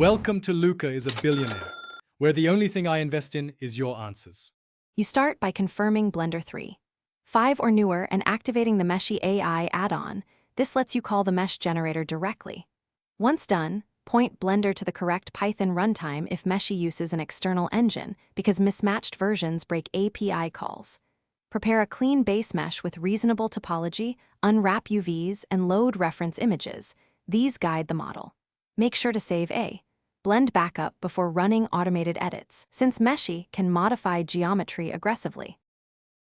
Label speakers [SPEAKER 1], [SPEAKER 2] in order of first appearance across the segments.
[SPEAKER 1] Welcome to Luca is a Billionaire, where the only thing I invest in is your answers.
[SPEAKER 2] You start by confirming Blender 3, 5 or newer, and activating the Meshy AI add-on. This lets you call the mesh generator directly. Once done, point Blender to the correct Python runtime if Meshy uses an external engine, because mismatched versions break API calls. Prepare a clean base mesh with reasonable topology, unwrap UVs, and load reference images. These guide the model. Make sure to save a blend backup before running automated edits, since Meshy can modify geometry aggressively.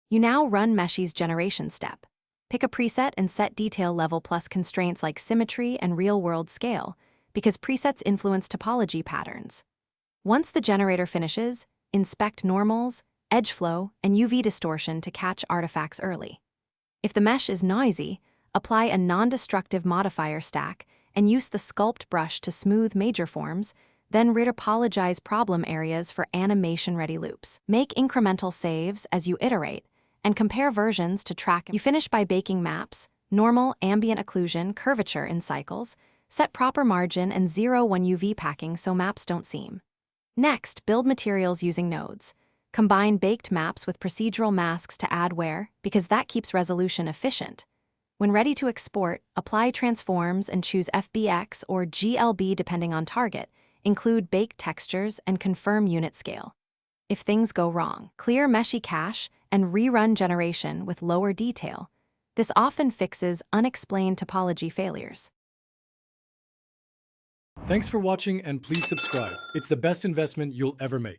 [SPEAKER 2] You now run Meshy's generation step. Pick a preset and set detail level plus constraints like symmetry and real-world scale, because presets influence topology patterns. Once the generator finishes, inspect normals, edge flow, and UV distortion to catch artifacts early. If the mesh is noisy, apply a non-destructive modifier stack and use the sculpt brush to smooth major forms, then retopologize problem areas for animation-ready loops. Make incremental saves as you iterate, and compare versions to track. You finish by baking maps, normal, ambient occlusion, curvature in cycles, set proper margin, and 0-1 UV packing so maps don't seam. Next, build materials using nodes. Combine baked maps with procedural masks to add wear, because that keeps resolution efficient. When ready to export, apply transforms and choose FBX or GLB depending on target, include baked textures, and confirm unit scale. If things go wrong, clear Meshy cache and rerun generation with lower detail. This often fixes unexplained topology failures.
[SPEAKER 1] Thanks for watching and please subscribe. It's the best investment you'll ever make.